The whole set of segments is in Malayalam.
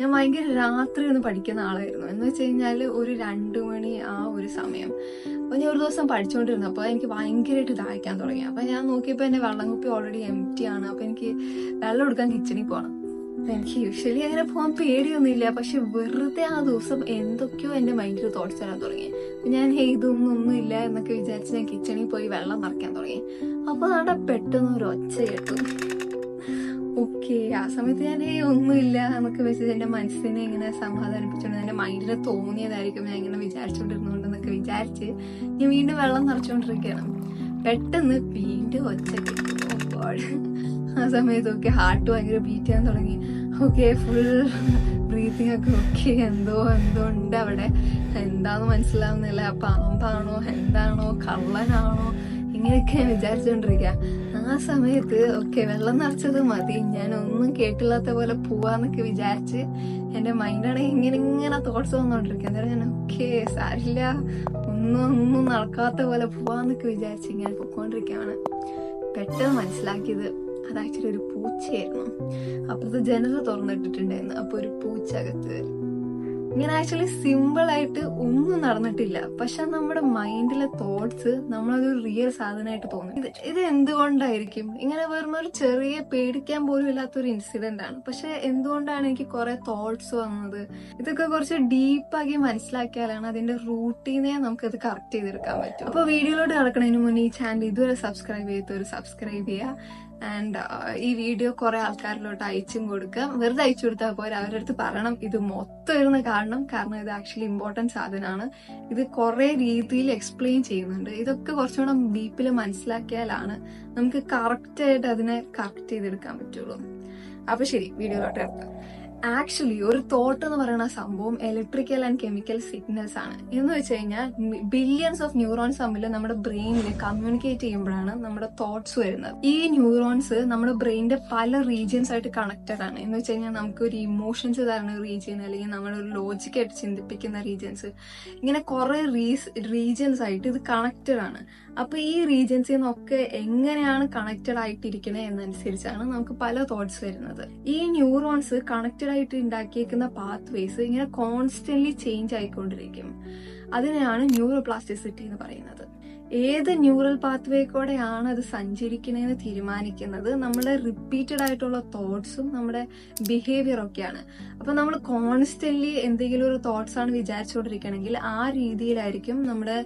ഞാൻ ഭയങ്കര രാത്രി ഒന്ന് പഠിക്കുന്ന ആളായിരുന്നു. എന്ന് വെച്ച് കഴിഞ്ഞാൽ ഒരു 2 മണി ആ ഒരു സമയം. അപ്പോൾ ഞാൻ ഒരു ദിവസം പഠിച്ചുകൊണ്ടിരുന്നപ്പോൾ എനിക്ക് ഭയങ്കരമായിട്ട് ദാഹിക്കാൻ തുടങ്ങി. അപ്പോൾ ഞാൻ നോക്കിയപ്പോൾ എൻ്റെ വെള്ളം കുപ്പി ഓൾറെഡി എംപ്റ്റി ആണ്. അപ്പോൾ എനിക്ക് വെള്ളം എടുക്കാൻ കിച്ചണിൽ പോകണം. അപ്പോൾ എനിക്ക് യൂഷ്വലി അങ്ങനെ പോകാൻ പേടിയൊന്നുമില്ല. പക്ഷെ വെറുതെ ആ ദിവസം എന്തൊക്കെയോ എൻ്റെ മൈൻഡിൽ തോട്ട്സ് വരാൻ തുടങ്ങി. അപ്പം ഞാൻ ഒന്നുമില്ല എന്നൊക്കെ വിചാരിച്ച് ഞാൻ കിച്ചണിൽ പോയി വെള്ളം നിറയ്ക്കാൻ തുടങ്ങി. അപ്പോൾ അവിടെ പെട്ടെന്ന് ഒരു ഒച്ച കേട്ടു. ഓക്കെ, ആ സമയത്ത് ഞാൻ ഒന്നുമില്ല എന്നൊക്കെ വെച്ചിട്ട് എൻ്റെ മനസ്സിനെ ഇങ്ങനെ സമാധാനിപ്പിച്ചുകൊണ്ട് എൻ്റെ മൈൻഡിൽ തോന്നിയതായിരിക്കും ഞാൻ ഇങ്ങനെ വിചാരിച്ചുകൊണ്ടിരുന്നുകൊണ്ടെന്നൊക്കെ വിചാരിച്ച് ഞാൻ വീണ്ടും വെള്ളം നിറച്ചുകൊണ്ടിരിക്കുകയാണ്. പെട്ടെന്ന് വീണ്ടും ഒച്ച കേട്ടു. ആ സമയത്ത് ഓക്കെ, ഹാർട്ട് ഭയങ്കര ബീറ്റ് ചെയ്യാൻ തുടങ്ങി. ഓക്കെ, ഫുൾ ബ്രീത്തിങ് ഒക്കെ ഓക്കെ. എന്തോ ഉണ്ട് അവിടെ, എന്താന്ന് മനസ്സിലാവുന്നില്ല. പാമ്പാണോ എന്താണോ കള്ളനാണോ ഇങ്ങനെയൊക്കെ ഞാൻ വിചാരിച്ചുകൊണ്ടിരിക്കുക. ആ സമയത്ത് ഓക്കെ, വെള്ളം നിറച്ചത് മതി, ഞാൻ ഒന്നും കേട്ടില്ലാത്ത പോലെ പോവാന്നൊക്കെ വിചാരിച്ച് എൻ്റെ മൈൻഡാണെങ്കിൽ ഇങ്ങനെ തോട്ട്സ് വന്നോണ്ടിരിക്കുക. അന്നേരം ഞാൻ ഓക്കെ, സാരില്ല, ഒന്നും നടക്കാത്ത പോലെ പോവാന്നൊക്കെ വിചാരിച്ച് ഇങ്ങനെ പൊക്കോണ്ടിരിക്കുകയാണ്. പെട്ടെന്ന് മനസ്സിലാക്കിയത് അത് ആക്ച്വലി ഒരു പൂച്ചയായിരുന്നു. അപ്പുറത്ത് ജനൽ തുറന്നിട്ടിട്ടുണ്ടായിരുന്നു. അപ്പൊ ഒരു പൂച്ച അകത്ത് വരും. ഇങ്ങനെ ആക്ച്വലി സിമ്പിളായിട്ട് ഒന്നും നടന്നിട്ടില്ല, പക്ഷെ നമ്മുടെ മൈൻഡിലെ തോട്ട്സ് നമ്മളതൊരു റിയൽ സാധനമായിട്ട് തോന്നും. ഇത് എന്തുകൊണ്ടായിരിക്കും ഇങ്ങനെ? വെറും ഒരു ചെറിയ പേടിക്കാൻ പോലും ഇല്ലാത്തൊരു ഇൻസിഡന്റ് ആണ്, പക്ഷെ എന്തുകൊണ്ടാണ് എനിക്ക് കുറെ തോട്ട്സ് വന്നത്? ഇതൊക്കെ കുറച്ച് ഡീപ്പാക്കി മനസ്സിലാക്കിയാലാണ് അതിന്റെ റൂട്ടീനെ നമുക്കത് കറക്റ്റ് ചെയ്തെടുക്കാൻ പറ്റും. അപ്പൊ വീഡിയോയിലോട്ട് കിടക്കുന്നതിന് മുന്നേ ഈ ചാനൽ ഇതുവരെ സബ്സ്ക്രൈബ് ചെയ്തവർ സബ്സ്ക്രൈബ് ചെയ്യുക. ആൻഡ് ഈ വീഡിയോ കുറെ ആൾക്കാരിലോട്ട് അയച്ചും കൊടുക്കുക. വെറുതെ അയച്ചു കൊടുത്താൽ പോരാ, അവരുടെ അടുത്ത് പറയണം ഇത് മൊത്തം ഇരുന്ന് കാരണം ഇത് ആക്ച്വലി ഇമ്പോർട്ടൻറ്റ് സാധനമാണ്. ഇത് കുറെ രീതിയിൽ എക്സ്പ്ലെയിൻ ചെയ്യുന്നുണ്ട്. ഇതൊക്കെ കുറച്ചുകൂടെ ഡീപ്പിൽ മനസ്സിലാക്കിയാലാണ് നമുക്ക് കറക്റ്റായിട്ട് അതിനെ കറക്റ്റ് ചെയ്തെടുക്കാൻ പറ്റുള്ളൂ. അപ്പൊ ശരി, വീഡിയോയിലോട്ട് എടുക്കാം. ആക്ച്വലി ഒരു തോട്ട് എന്ന് പറയുന്ന സംഭവം ഇലക്ട്രിക്കൽ ആൻഡ് കെമിക്കൽ സിഗ്നൽസ് ആണ്. എന്ന് വെച്ച് കഴിഞ്ഞാൽ ബില്യൺസ് ഓഫ് ന്യൂറോൺസ് തമ്മിൽ നമ്മുടെ ബ്രെയിനിൽ കമ്മ്യൂണിക്കേറ്റ് ചെയ്യുമ്പോഴാണ് നമ്മുടെ തോട്ട്സ് വരുന്നത്. ഈ ന്യൂറോൺസ് നമ്മുടെ ബ്രെയിനിന്റെ പല റീജിയൻസ് ആയിട്ട് കണക്റ്റഡ് ആണ്. എന്ന് വെച്ച് കഴിഞ്ഞാൽ നമുക്ക് ഒരു ഇമോഷൻസ് തരുന്ന റീജിയൻ, അല്ലെങ്കിൽ നമ്മളൊരു ലോജിക്കായിട്ട് ചിന്തിപ്പിക്കുന്ന റീജിയൻസ്, ഇങ്ങനെ കുറെ റീജിയൻസ് ആയിട്ട് ഇത് കണക്റ്റഡ് ആണ്. അപ്പൊ ഈ റീജിയൻസിൽ നിന്നൊക്കെ എങ്ങനെയാണ് കണക്റ്റഡ് ആയിട്ടിരിക്കണേ എന്നനുസരിച്ചാണ് നമുക്ക് പല തോട്ട്സ് വരുന്നത്. ഈ ന്യൂറോൺസ് കണക്റ്റഡ് ആയിട്ട് ഉണ്ടാക്കിയേക്കുന്ന പാത്ത് വേസ് ഇങ്ങനെ കോൺസ്റ്റന്റ്ലി ചേഞ്ച് ആയിക്കൊണ്ടിരിക്കും. അതിനെയാണ് ന്യൂറോപ്ലാസ്റ്റിസിറ്റി എന്ന് പറയുന്നത്. ഏത് ന്യൂറൽ പാത്വേ കൂടെയാണ് അത് സഞ്ചരിക്കണേന്ന് തീരുമാനിക്കുന്നത് നമ്മുടെ റിപ്പീറ്റഡ് ആയിട്ടുള്ള തോട്ട്സും നമ്മുടെ ബിഹേവിയർ ഒക്കെയാണ്. അപ്പൊ നമ്മൾ കോൺസ്റ്റന്റ്ലി എന്തെങ്കിലും ഒരു തോട്ട്സ് ആണ് വിചാരിച്ചുകൊണ്ടിരിക്കണമെങ്കിൽ ആ രീതിയിലായിരിക്കും നമ്മുടെ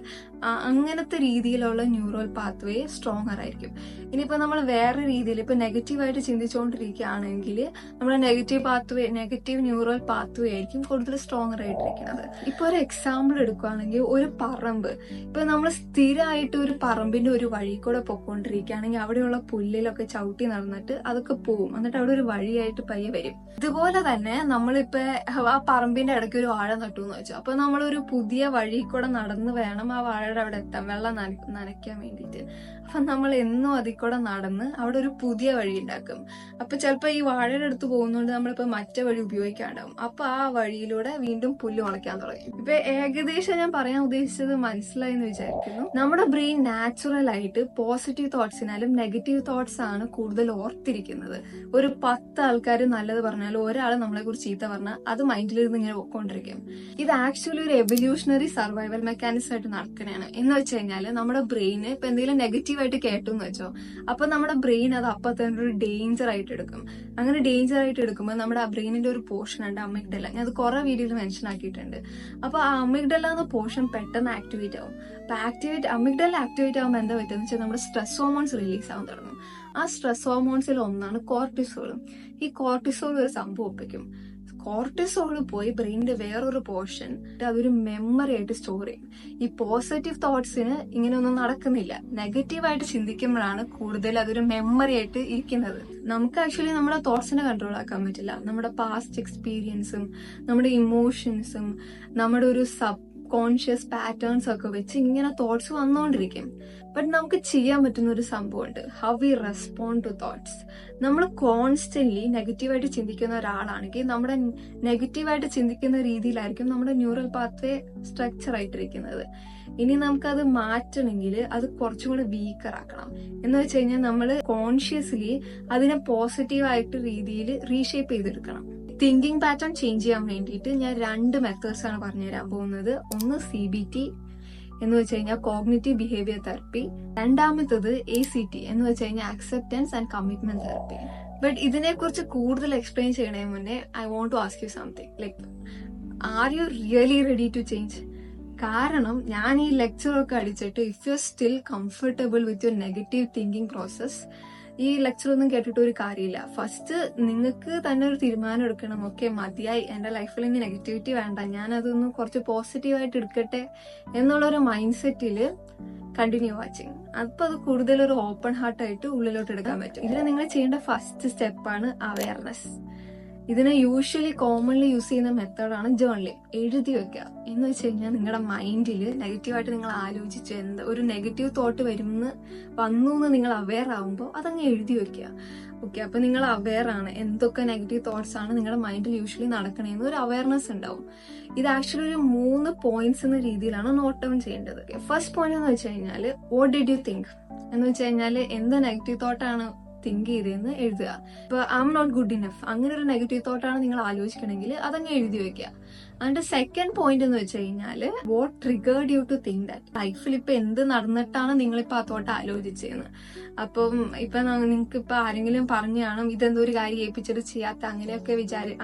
അങ്ങനത്തെ രീതിയിലുള്ള ന്യൂറൽ പാത്വേ സ്ട്രോങ്ങർ ആയിരിക്കും. ഇനിയിപ്പോ നമ്മൾ വേറെ രീതിയിൽ ഇപ്പൊ നെഗറ്റീവായിട്ട് ചിന്തിച്ചുകൊണ്ടിരിക്കുകയാണെങ്കിൽ നമ്മുടെ നെഗറ്റീവ് ന്യൂറൽ പാത്വേ ആയിരിക്കും കൂടുതൽ സ്ട്രോങ്ങർ ആയിട്ടിരിക്കുന്നത്. ഇപ്പൊ ഒരു എക്സാമ്പിൾ എടുക്കുകയാണെങ്കിൽ ഒരു പറമ്പ്, ഇപ്പൊ നമ്മൾ സ്ഥിരമായിട്ട് ഒരു പറമ്പിന്റെ ഒരു വഴി കൂടെ പൊക്കോണ്ടിരിക്കുകയാണെങ്കിൽ അവിടെയുള്ള പുല്ലിലൊക്കെ ചവിട്ടി നടന്നിട്ട് അതൊക്കെ പോവും, എന്നിട്ട് അവിടെ ഒരു വഴിയായിട്ട് പയ്യെ വരും. ഇതുപോലെ തന്നെ നമ്മളിപ്പോ ആ പറമ്പിന്റെ ഇടയ്ക്ക് ഒരു വാഴ നട്ടു എന്ന് വെച്ചു. അപ്പൊ നമ്മളൊരു പുതിയ വഴി കൂടെ നടന്ന് വേണം ആ വാഴയുടെ അവിടെ എത്താൻ, വെള്ളം നനയ്ക്കാൻ വേണ്ടിയിട്ട്. അപ്പൊ നമ്മൾ എന്നും അതിൽ കൂടെ നടന്ന് അവിടെ ഒരു പുതിയ വഴി ഉണ്ടാക്കും. അപ്പൊ ചിലപ്പോ ഈ വാഴയുടെ അടുത്ത് പോകുന്നതുകൊണ്ട് നമ്മളിപ്പോ മറ്റേ വഴി ഉപയോഗിക്കാണ്ടാവും. അപ്പൊ ആ വഴിയിലൂടെ വീണ്ടും പുല്ല് മുളയ്ക്കാൻ തുടങ്ങി. ഇപ്പൊ ഏകദേശം ഞാൻ പറയാൻ ഉദ്ദേശിച്ചത് മനസ്സിലായി എന്ന് വിചാരിക്കുന്നു. നമ്മുടെ ബ്രെയിൻ നാച്ചുറൽ ആയിട്ട് പോസിറ്റീവ് തോട്ട്സിനാലും നെഗറ്റീവ് തോട്ട്സ് ആണ് കൂടുതൽ ഓർത്തിരിക്കുന്നത്. ഒരു 10 ആൾക്കാർ നല്ലത് പറഞ്ഞാലും ഒരാൾ നമ്മളെ കുറിച്ച് ചീത്ത പറഞ്ഞാൽ അത് മൈൻഡിലിരുന്ന് ഇങ്ങനെ പൊക്കോണ്ടിരിക്കും. ഇത് ആക്ച്വലി ഒരു എവല്യൂഷണറി സർവൈവൽ മെക്കാനിസം ആയിട്ട് നടക്കണതാണ്. എന്ന് വെച്ച് കഴിഞ്ഞാൽ നമ്മുടെ ബ്രെയിന് ഇപ്പൊ എന്തെങ്കിലും നെഗറ്റീവ് ആയിട്ട് കേട്ടു എന്ന് വെച്ചോ, അപ്പൊ നമ്മുടെ ബ്രെയിൻ അത് അപ്പൊ തന്നെ ഒരു ഡേഞ്ചർ ആയിട്ട് എടുക്കും. അങ്ങനെ ഡേഞ്ചർ ആയിട്ട് എടുക്കുമ്പോൾ നമ്മുടെ ആ ബ്രെയിനിന്റെ ഒരു പോർഷൻ ഉണ്ട്, അമിഗ്ഡല. ഞാൻ അത് കുറെ വീഡിയോയിൽ മെൻഷൻ ആക്കിയിട്ടുണ്ട്. അപ്പൊ ആ അമിഗ്ഡല എന്ന പോർഷൻ പെട്ടെന്ന് ആക്ടിവേറ്റ് ആവും. അപ്പൊ അമിഗ്ഡല ആക്ടിവേറ്റ് ആകുമ്പോൾ എന്താ പറ്റുമെന്ന് വെച്ചാൽ നമ്മുടെ സ്ട്രെസ് ഹോർമോൺസ് റിലീസ് ആവാൻ തുടങ്ങും. ആ സ്ട്രെസ് ഹോർമോൺസിൽ ഒന്നാണ് കോർട്ടിസോൾ. ഈ കോർട്ടിസോൾ ഒരു സംഭവം ഒപ്പിക്കും. കോർട്ടിസോൾ പോയി ബ്രെയിനിന്റെ വേറൊരു പോർഷൻ അതൊരു മെമ്മറി ആയിട്ട് സ്റ്റോർ ചെയ്യും. ഈ പോസിറ്റീവ് തോട്ട്സിന് ഇങ്ങനെയൊന്നും നടക്കുന്നില്ല. നെഗറ്റീവായിട്ട് ചിന്തിക്കുമ്പോഴാണ് കൂടുതൽ അതൊരു മെമ്മറി ആയിട്ട് ഇരിക്കുന്നത്. നമുക്ക് ആക്ച്വലി നമ്മുടെ തോട്ട്സിനെ കൺട്രോൾ ആക്കാൻ പറ്റില്ല. നമ്മുടെ പാസ്റ്റ് എക്സ്പീരിയൻസും നമ്മുടെ ഇമോഷൻസും നമ്മുടെ ഒരു സബ് കോൺഷ്യസ് പാറ്റേൺസ് ഒക്കെ വെച്ച് ഇങ്ങനെ തോട്ട്സ് വന്നുകൊണ്ടിരിക്കും. ബട്ട് നമുക്ക് ചെയ്യാൻ പറ്റുന്ന ഒരു സംഭവമുണ്ട്, how we respond to thoughts. നമ്മൾ കോൺസ്റ്റന്റ്ലി നെഗറ്റീവായിട്ട് ചിന്തിക്കുന്ന ഒരാളാണെങ്കിൽ നമ്മുടെ നെഗറ്റീവായിട്ട് ചിന്തിക്കുന്ന രീതിയിലായിരിക്കും നമ്മുടെ ന്യൂറൽ പാത്വേ സ്ട്രക്ചർ ആയിട്ടിരിക്കുന്നത്. ഇനി നമുക്കത് മാറ്റണമെങ്കിൽ അത് കുറച്ചും കൂടെ വീക്കർ ആക്കണം. എന്ന് വെച്ച് കഴിഞ്ഞാൽ നമ്മൾ കോൺഷ്യസ്ലി അതിനെ പോസിറ്റീവായിട്ട് രീതിയിൽ റീഷേപ്പ് ചെയ്തെടുക്കണം. തിങ്കിങ് പാറ്റേൺ ചേഞ്ച് ചെയ്യാൻ വേണ്ടിയിട്ട് ഞാൻ 2 മെത്തേഡ്സ് ആണ് പറഞ്ഞുതരാൻ പോകുന്നത്. ഒന്ന് CBT എന്ന് വെച്ച് കഴിഞ്ഞാൽ കോഗ്നിറ്റീവ് ബിഹേവിയർ തെറപ്പി, രണ്ടാമത്തത് ACT എന്ന് വെച്ച് കഴിഞ്ഞാൽ acceptance and commitment therapy. But ഇതിനെ കുറിച്ച് കൂടുതൽ എക്സ്പ്ലെയിൻ ചെയ്യണേ മുന്നേ I want to ask you something. Like, are you really ready to change? കാരണം ഞാൻ ഈ ലെക്ചറൊക്കെ അടിച്ചിട്ട് if you are still comfortable with your negative thinking process, ഈ ലെക്ചർ ഒന്നും കേട്ടിട്ട് ഒരു കാര്യമില്ല. ഫസ്റ്റ് നിങ്ങൾക്ക് തന്നെ ഒരു തീരുമാനം എടുക്കണം. ഓക്കെ, മതിയായി, എന്റെ ലൈഫിൽ ഇനി നെഗറ്റിവിറ്റി വേണ്ട, ഞാൻ അതൊന്ന് കുറച്ച് പോസിറ്റീവായിട്ട് എടുക്കട്ടെ എന്നുള്ളൊരു മൈൻഡ് സെറ്റില് കണ്ടിന്യൂ വാച്ചിങ്. അപ്പൊ അത് കൂടുതൽ ഒരു ഓപ്പൺ ഹാർട്ടായിട്ട് ഉള്ളിലോട്ട് എടുക്കാൻ പറ്റും. ഇതിന് നിങ്ങൾ ചെയ്യേണ്ട ഫസ്റ്റ് സ്റ്റെപ്പാണ് അവയർനെസ്. ഇതിനെ യൂഷ്വലി കോമൺലി യൂസ് ചെയ്യുന്ന മെത്തേഡാണ് ജേർണലിംഗ്. എഴുതി വെക്കുക. എന്ന് വെച്ച് കഴിഞ്ഞാൽ നിങ്ങളുടെ മൈൻഡിൽ നെഗറ്റീവായിട്ട് നിങ്ങൾ ആലോചിച്ച് ഒരു നെഗറ്റീവ് തോട്ട് വന്നു എന്ന് നിങ്ങൾ അവെയർ ആവുമ്പോൾ അതങ്ങ് എഴുതി വെക്കുക. ഓക്കെ, അപ്പൊ നിങ്ങൾ അവെയർ ആണ് എന്തൊക്കെ നെഗറ്റീവ് തോട്ട്സ് ആണ് നിങ്ങളുടെ മൈൻഡിൽ യൂഷ്വലി നടക്കണേന്ന് ഒരു അവയർനെസ് ഉണ്ടാവും. ഇത് ആക്ച്വലി ഒരു 3 പോയിന്റ്സ് എന്ന രീതിയിലാണ് നോട്ട് ഡൗൺ ചെയ്യേണ്ടത്. ഫസ്റ്റ് പോയിന്റ് എന്ന് വെച്ച് കഴിഞ്ഞാൽ വാട്ട് ഡിഡ് യു തിങ്ക് എന്ന് വെച്ച് കഴിഞ്ഞാൽ എന്ത് നെഗറ്റീവ് തോട്ടാണ് തിങ്ക് ചെയ്തെന്ന് എഴുതുക. ഇപ്പൊ I'm not good enough അങ്ങനെ ഒരു നെഗറ്റീവ് തോട്ടാണ് നിങ്ങൾ ആലോചിക്കണമെങ്കിൽ അതങ്ങ് എഴുതി വെക്കുക. അതിന്റെ സെക്കൻഡ് പോയിന്റ് എന്ന് വെച്ച് കഴിഞ്ഞാല് what triggered you to think that. ലൈഫിൽ ഇപ്പൊ എന്ത് നടന്നിട്ടാണ് നിങ്ങളിപ്പോ ആ തോട്ട് ആലോചിച്ചതെന്ന്. അപ്പം ഇപ്പൊ നിങ്ങൾക്ക് ഇപ്പൊ ആരെങ്കിലും പറഞ്ഞു കാണും ഇതെന്തോ ഒരു കാര്യം ഏൽപ്പിച്ചിട്ട് ചെയ്യാത്ത,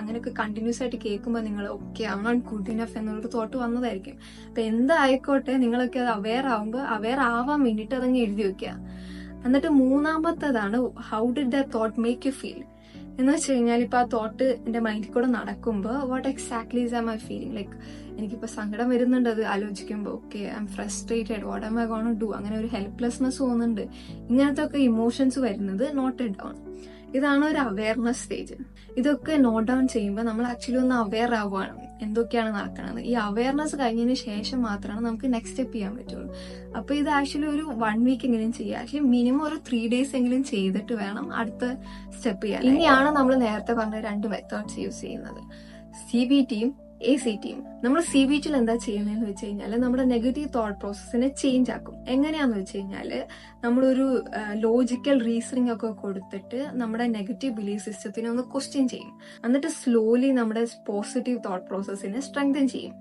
അങ്ങനെയൊക്കെ കണ്ടിന്യൂസ് ആയിട്ട് കേൾക്കുമ്പോൾ നിങ്ങൾ okay I'm not good enough എന്നുള്ളൊരു തോട്ട് വന്നതായിരിക്കും. അപ്പൊ എന്തായിക്കോട്ടെ നിങ്ങളൊക്കെ അത് അവെയർ ആവുമ്പോൾ അവെയർ ആവാൻ വേണ്ടിയിട്ട് അതങ്ങ് എഴുതി വെക്കുക. എന്നിട്ട് മൂന്നാമത്തേതാണ് how did that thought make you feel എന്ന് വെച്ച് കഴിഞ്ഞാൽ ഇപ്പൊ ആ തോട്ട് എന്റെ മൈൻഡിൽ കൂടെ നടക്കുമ്പോൾ what exactly is I feeling. Like എനിക്കിപ്പോ സങ്കടം വരുന്നുണ്ട് അത് ആലോചിക്കുമ്പോൾ. Okay, I'm frustrated, what am I gonna do, അങ്ങനെ ഒരു ഹെൽപ്ലെസ്നെസ് തോന്നുന്നുണ്ട്. ഇങ്ങനത്തെ ഒക്കെ ഇമോഷൻസ് വരുന്നത് നോട്ട് ഇറ്റ് ഡൗൺ. ഇതാണ് ഒരു അവയർനെസ് സ്റ്റേജ്. ഇതൊക്കെ നോട്ട് ഡൗൺ ചെയ്യുമ്പോൾ നമ്മൾ ആക്ച്വലി ഒന്ന് അവെയർ ആവുകയാണ് എന്തൊക്കെയാണ് നടക്കുന്നത്. ഈ അവയർനെസ് കഴിഞ്ഞതിന് ശേഷം മാത്രമാണ് നമുക്ക് നെക്സ്റ്റ് സ്റ്റെപ്പ് ചെയ്യാൻ പറ്റുള്ളൂ. അപ്പൊ ഇത് ആക്ച്വലി ഒരു 1 വീക്ക് എങ്കിലും ചെയ്യുക. ആക്ച്വലി മിനിമം ഒരു 3 ഡേയ്സ് എങ്കിലും ചെയ്തിട്ട് വേണം അടുത്ത സ്റ്റെപ്പ് ചെയ്യാൻ. ഇനിയാണ് നമ്മൾ നേരത്തെ പറഞ്ഞ 2 മെത്തേഡ്സ് യൂസ് ചെയ്യുന്നത്, CBTയും ACTയും. നമ്മൾ CBTയിൽ എന്താ ചെയ്യുന്നതെന്ന് വെച്ച് കഴിഞ്ഞാൽ നമ്മുടെ നെഗറ്റീവ് തോട്ട് പ്രോസസ്സിനെ ചേഞ്ച് ആക്കും. എങ്ങനെയാന്ന് വെച്ച് കഴിഞ്ഞാൽ നമ്മളൊരു ലോജിക്കൽ റീസണിങ് ഒക്കെ കൊടുത്തിട്ട് നമ്മുടെ നെഗറ്റീവ് ബിലീഫ് സിസ്റ്റത്തിനെ ഒന്ന് ക്വസ്റ്റ്യൻ ചെയ്യും. എന്നിട്ട് സ്ലോലി നമ്മുടെ പോസിറ്റീവ് തോട്ട് പ്രോസസ്സിനെ സ്ട്രെങ്തൻ ചെയ്യും.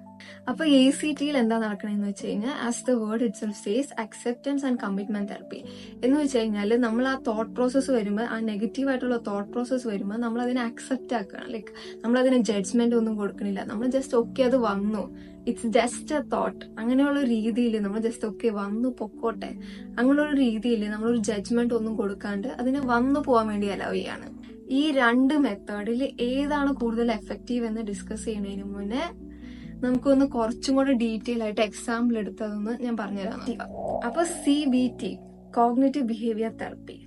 അപ്പൊ ACTയിൽ എന്താ നടക്കണെന്ന് വെച്ച് കഴിഞ്ഞാൽ as the word it self says acceptance and commitment therapy എന്ന് വെച്ച് കഴിഞ്ഞാൽ നമ്മൾ ആ തോട്ട് പ്രോസസ്സ് വരുമ്പോൾ, ആ നെഗറ്റീവ് ആയിട്ടുള്ള തോട്ട് പ്രോസസ്സ് വരുമ്പോൾ നമ്മൾ അതിനെ അക്സെപ്റ്റ് ആക്കുകയാണ്. ലൈക്ക് നമ്മൾ അതിനെ ജഡ്ജ്മെന്റ് ഒന്നും കൊടുക്കണില്ല. നമ്മൾ ജസ്റ്റ് ഓക്കെ അത് വന്നു, ഇറ്റ്സ് ജസ്റ്റ് എ തോട്ട്, അങ്ങനെയുള്ള രീതിയിൽ നമ്മൾ ജസ്റ്റ് ഓക്കെ വന്നു പൊക്കോട്ടെ, അങ്ങനെയുള്ള രീതിയിൽ നമ്മളൊരു ജഡ്ജ്മെന്റ് ഒന്നും കൊടുക്കാണ്ട് അതിനെ വന്നു പോകാൻ വേണ്ടി അലോ ചെയ്യാണ്. ഈ 2 മെത്തേഡിൽ ഏതാണ് കൂടുതൽ എഫക്റ്റീവ് എന്ന് ഡിസ്കസ് ചെയ്യുന്നതിന് മുന്നേ നമുക്കൊന്ന് കുറച്ചും കൂടെ ഡീറ്റെയിൽ ആയിട്ട് എക്സാമ്പിൾ എടുത്തതെന്ന് ഞാൻ പറഞ്ഞുതരാം. അപ്പൊ CBT കോഗ്നിറ്റീവ് ബിഹേവിയർ തെറപ്പി.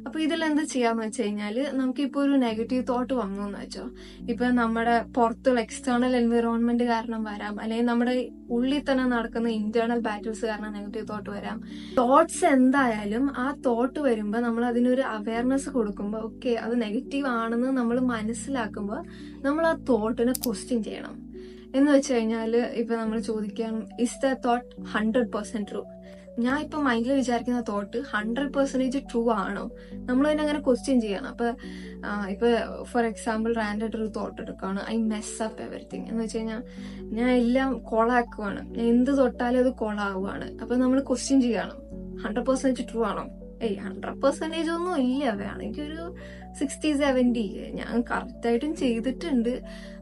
അപ്പൊ ഇതിൽ എന്ത് ചെയ്യാന്ന് വെച്ച് കഴിഞ്ഞാല് നമുക്കിപ്പോ ഒരു നെഗറ്റീവ് തോട്ട് വന്നു എന്ന് വെച്ചോ. ഇപ്പൊ നമ്മുടെ പുറത്തുള്ള എക്സ്റ്റേണൽ എൻവിറോൺമെന്റ് കാരണം വരാം, അല്ലെങ്കിൽ നമ്മുടെ ഉള്ളിൽ തന്നെ നടക്കുന്ന ഇന്റേണൽ ബാറ്റിൽസ് കാരണം നെഗറ്റീവ് തോട്ട് വരാം. തോട്ട്സ് എന്തായാലും ആ തോട്ട് വരുമ്പോ നമ്മൾ അതിനൊരു അവയർനെസ് കൊടുക്കുമ്പോൾ ഓക്കെ അത് നെഗറ്റീവ് ആണെന്ന് നമ്മൾ മനസ്സിലാക്കുമ്പോൾ നമ്മൾ ആ തോട്ടിനെ ക്വസ്റ്റ്യൻ ചെയ്യണം. എന്ന് വെച്ച് കഴിഞ്ഞാല് ഇപ്പൊ നമ്മൾ ചോദിക്കാൻ ഇസ് ദ തോട്ട് 100% ട്രൂ? ഞാൻ ഇപ്പൊ മൈൻഡിൽ വിചാരിക്കുന്ന തോട്ട് 100% ട്രൂ ആണോ? നമ്മൾ തന്നെ അങ്ങനെ ക്വസ്റ്റ്യൻ ചെയ്യണം. ഇപ്പൊ ഫോർ എക്സാമ്പിൾ റാൻഡായിട്ട് ഒരു തോട്ട് എടുക്കുകയാണ്, ഐ മെസ് അപ്പ് എവറിത്തിങ് എന്ന് വെച്ച് കഴിഞ്ഞാൽ ഞാൻ എല്ലാം കൊളാക്കുവാണ്, ഞാൻ എന്ത് തൊട്ടാലും അത് കൊളാവുകയാണ്. അപ്പൊ നമ്മൾ ക്വസ്റ്റ്യൻ ചെയ്യണം 100% ട്രൂ ആണോ? 100% ഒന്നും ഇല്ല, വേണമെങ്കിൽ ഒരു 60-70 ഞാൻ കറക്റ്റായിട്ടും ചെയ്തിട്ടുണ്ട്.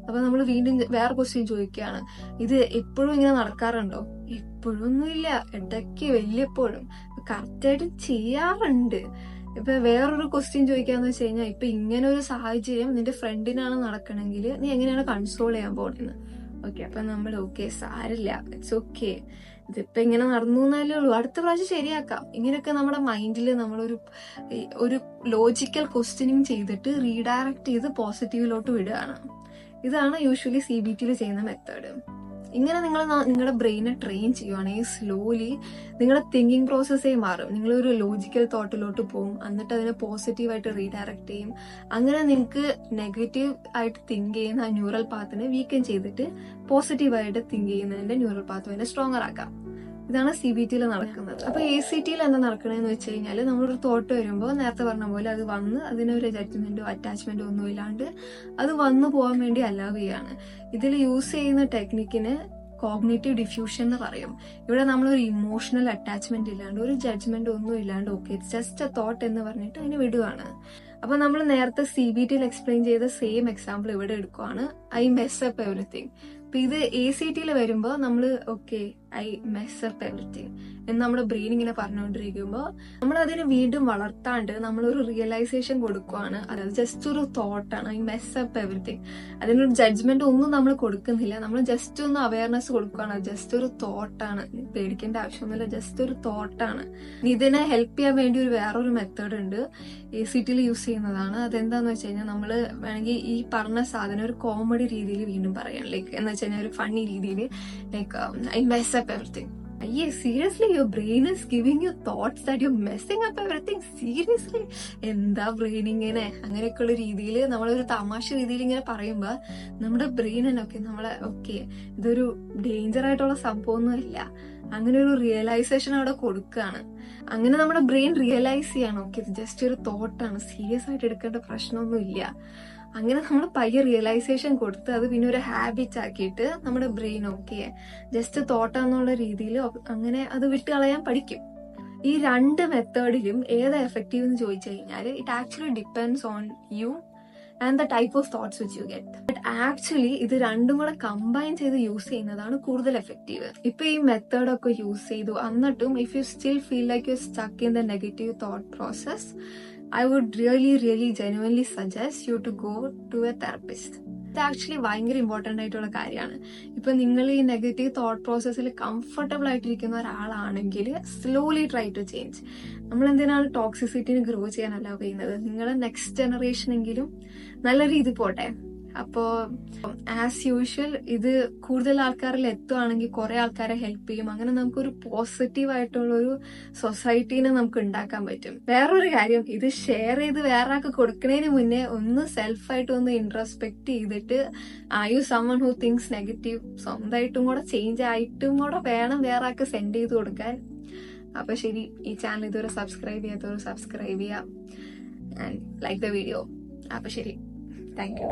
അപ്പൊ നമ്മൾ വീണ്ടും വേറെ ക്വസ്റ്റ്യൻ ചോദിക്കുകയാണ്, ഇത് എപ്പോഴും ഇങ്ങനെ നടക്കാറുണ്ടോ? എപ്പോഴൊന്നും ഇല്ല, ഇടയ്ക്ക് വല്ലപ്പോഴും കറക്റ്റായിട്ട് ചെയ്യാറുണ്ട്. ഇപ്പൊ വേറൊരു ക്വസ്റ്റ്യൻ ചോദിക്കാന്ന് വെച്ച് കഴിഞ്ഞാൽ ഇപ്പൊ ഇങ്ങനെ ഒരു സാഹചര്യം നിന്റെ ഫ്രണ്ടിനാണ് നടക്കണമെങ്കിൽ നീ എങ്ങനെയാണ് കൺസോൾ ചെയ്യാൻ പോണെന്ന്. ഓക്കെ, അപ്പൊ നമ്മൾ ഓക്കെ സാരില്ല, ഇറ്റ്സ് ഓക്കെ, ഇതിപ്പോ ഇങ്ങനെ നടന്നു എന്നല്ലേ ഉള്ളൂ, അടുത്ത പ്രാവശ്യം ശരിയാക്കാം. ഇങ്ങനെയൊക്കെ നമ്മുടെ മൈൻഡിൽ നമ്മളൊരു ലോജിക്കൽ ക്വസ്റ്റ്യനിങ് ചെയ്തിട്ട് റീഡയറക്ട് ചെയ്ത് പോസിറ്റീവിലോട്ട് വിടുകയാണ്. ഇതാണ് യൂഷ്വലി CBTയിൽ ചെയ്യുന്ന മെത്തേഡ്. ഇങ്ങനെ നിങ്ങൾ നിങ്ങളുടെ ബ്രെയിനെ ട്രെയിൻ ചെയ്യുവാണെങ്കിൽ സ്ലോലി നിങ്ങളുടെ തിങ്കിങ് പ്രോസസ്സേ മാറും. നിങ്ങളൊരു ലോജിക്കൽ തോട്ടിലോട്ട് പോകും, എന്നിട്ട് അതിനെ പോസിറ്റീവായിട്ട് റീഡയറക്ട് ചെയ്യും. അങ്ങനെ നിങ്ങൾക്ക് നെഗറ്റീവ് ആയിട്ട് തിങ്ക് ചെയ്യുന്ന ആ ന്യൂറൽ പാത്തിനെ വീക്കൻ ചെയ്തിട്ട് പോസിറ്റീവായിട്ട് തിങ്ക് ചെയ്യുന്നതിന്റെ ന്യൂറൽ പാത്ത് സ്ട്രോങ്ങർ ആക്കാം. ഇതാണ് CBT നടക്കുന്നത്. അപ്പൊ ACT എന്താ നടക്കണതെന്ന് വെച്ച് കഴിഞ്ഞാൽ നമ്മളൊരു തോട്ട് വരുമ്പോൾ നേരത്തെ പറഞ്ഞ പോലെ അത് വന്ന് അതിനൊരു ജഡ്ജ്മെന്റോ അറ്റാച്ച്മെന്റോ ഒന്നും ഇല്ലാണ്ട് അത് വന്നു പോകാൻ വേണ്ടി അലൗ ചെയ്യാണ്. ഇതിൽ യൂസ് ചെയ്യുന്ന ടെക്നിക്കിന് കോഗ്നേറ്റീവ് ഡിഫ്യൂഷൻ എന്ന് പറയും. ഇവിടെ നമ്മളൊരു ഇമോഷണൽ അറ്റാച്ച്മെന്റ് ഇല്ലാണ്ട് ഒരു ജഡ്ജ്മെന്റ് ഒന്നും ഇല്ലാണ്ട് okay it's just a thought എന്ന് പറഞ്ഞിട്ട് അതിന് വിടുവാണ്. അപ്പൊ നമ്മൾ നേരത്തെ CBT എക്സ്പ്ലെയിൻ ചെയ്ത സെയിം എക്സാമ്പിൾ ഇവിടെ എടുക്കുവാണ്. I mess up everything. അപ്പൊ ഇത് ACT വരുമ്പോൾ നമ്മൾ okay I mess up everything എന്ന് നമ്മുടെ ബ്രെയിൻ ഇങ്ങനെ പറഞ്ഞുകൊണ്ടിരിക്കുമ്പോൾ നമ്മൾ അതിന് വീണ്ടും വളർത്താണ്ട് നമ്മളൊരു റിയലൈസേഷൻ കൊടുക്കുവാണ്. അതായത് ജസ്റ്റ് ഒരു തോട്ടാണ് ഐ മെസ് അപ്പ് എവറിത്തിങ്. അതിനൊരു ജഡ്ജ്മെന്റ് ഒന്നും നമ്മൾ കൊടുക്കുന്നില്ല, നമ്മൾ ജസ്റ്റ് ഒന്ന് അവയർനെസ് കൊടുക്കുകയാണ്. ജസ്റ്റ് ഒരു തോട്ടാണ്, പേടിക്കേണ്ട ആവശ്യമൊന്നുമില്ല, ജസ്റ്റ് ഒരു തോട്ടാണ്. ഇതിനെ ഹെൽപ്പ് ചെയ്യാൻ വേണ്ടി വേറൊരു മെത്തേഡ് ഉണ്ട്, ACT യൂസ് ചെയ്യുന്നതാണ്. അതെന്താന്ന് വെച്ച് കഴിഞ്ഞാൽ നമ്മൾ വേണമെങ്കിൽ ഈ പറഞ്ഞ സാധനം ഒരു കോമഡി രീതിയിൽ വീണ്ടും പറയാം. ലൈക്ക് എന്ന് വെച്ച് കഴിഞ്ഞാൽ ഒരു ഫണ്ണി രീതിയിൽ like I mess up everything. അയ്യേ seriously your brain is giving you thoughts that you messing up everything. Seriously എന്താ ബ്രെയിൻ ഇങ്ങനെ? അങ്ങനെയൊക്കെയുള്ള രീതിയിൽ നമ്മളൊരു തമാശ രീതിയിൽ ഇങ്ങനെ പറയുമ്പോൾ നമ്മുടെ ബ്രെയിൻ തന്നെ നമ്മളെ ഓക്കെ ഇതൊരു ഡേഞ്ചർ ആയിട്ടുള്ള സംഭവമൊന്നുമില്ല, അങ്ങനെ ഒരു റിയലൈസേഷൻ അവിടെ കൊടുക്കുകയാണ്. അങ്ങനെ നമ്മുടെ ബ്രെയിൻ റിയലൈസ് ചെയ്യണം ഓക്കെ ഇത് ജസ്റ്റ് ഒരു തോട്ടാണ്, സീരിയസ് ആയിട്ട് എടുക്കേണ്ട പ്രശ്നമൊന്നുമില്ല. അങ്ങനെ നമ്മൾ പയ്യെ റിയലൈസേഷൻ കൊടുത്ത് അത് പിന്നെ ഒരു ഹാബിറ്റ് ആക്കിയിട്ട് നമ്മുടെ ബ്രെയിൻ ഓക്കെ ജസ്റ്റ് തോട്ടാന്നുള്ള രീതിയിൽ അങ്ങനെ അത് വിട്ടുകളയാൻ പഠിക്കും. ഈ രണ്ട് മെത്തേഡിലും ഏതാ എഫക്റ്റീവ് എന്ന് ചോദിച്ചു കഴിഞ്ഞാൽ it actually depends on you and the type of thoughts which you get. But actually ഇത് രണ്ടും കൂടെ കമ്പൈൻ ചെയ്ത് യൂസ് ചെയ്യുന്നതാണ് കൂടുതൽ എഫക്റ്റീവ്. ഇപ്പൊ ഈ മെത്തേഡൊക്കെ യൂസ് ചെയ്തു എന്നിട്ടും if you still feel like you stuck in the negative thought process, I would really genuinely suggest you to go to a therapist. ഇത് ആക്ച്വലി ഭയങ്കര ഇമ്പോർട്ടൻ്റ് ആയിട്ടുള്ള കാര്യമാണ്. ഇപ്പൊ നിങ്ങൾ ഈ നെഗറ്റീവ് തോട്ട് പ്രോസസ്സിൽ കംഫർട്ടബിൾ ആയിട്ടിരിക്കുന്ന ഒരാളാണെങ്കിൽ സ്ലോലി ട്രൈ ടു ചേഞ്ച്. നമ്മൾ എന്തിനാണ് ടോക്സിസിറ്റിന് ഗ്രോ ചെയ്യാൻ അലൗ ചെയ്യുന്നത്? നിങ്ങളുടെ നെക്സ്റ്റ് ജനറേഷനെങ്കിലും നല്ല രീതി പോട്ടെ. അപ്പോൾ ആസ് യൂഷ്വൽ ഇത് കൂടുതൽ ആൾക്കാരിൽ എത്തുകയാണെങ്കിൽ കുറെ ആൾക്കാരെ ഹെൽപ്പ് ചെയ്യും. അങ്ങനെ നമുക്കൊരു പോസിറ്റീവ് ആയിട്ടുള്ള ഒരു സൊസൈറ്റീനെ നമുക്ക് ഉണ്ടാക്കാൻ പറ്റും. വേറൊരു കാര്യം, ഇത് ഷെയർ ചെയ്ത് വേറെ ആൾക്ക് കൊടുക്കുന്നതിന് മുന്നേ ഒന്ന് സെൽഫായിട്ട് ഒന്ന് ഇൻട്രോസ്പെക്ട് ചെയ്തിട്ട് are you someone who thinks negative, സ്വന്തമായിട്ടും കൂടെ ചേഞ്ച് ആയിട്ടും കൂടെ വേണം വേറെ ആൾക്ക് സെൻഡ് ചെയ്ത് കൊടുക്കാൻ. അപ്പൊ ശരി, ഈ ചാനൽ ഇതുവരെ സബ്സ്ക്രൈബ് ചെയ്യാത്തവർ സബ്സ്ക്രൈബ് ചെയ്യാം ആൻഡ് ലൈക്ക് ദ വീഡിയോ. അപ്പൊ ശരി, താങ്ക് യു.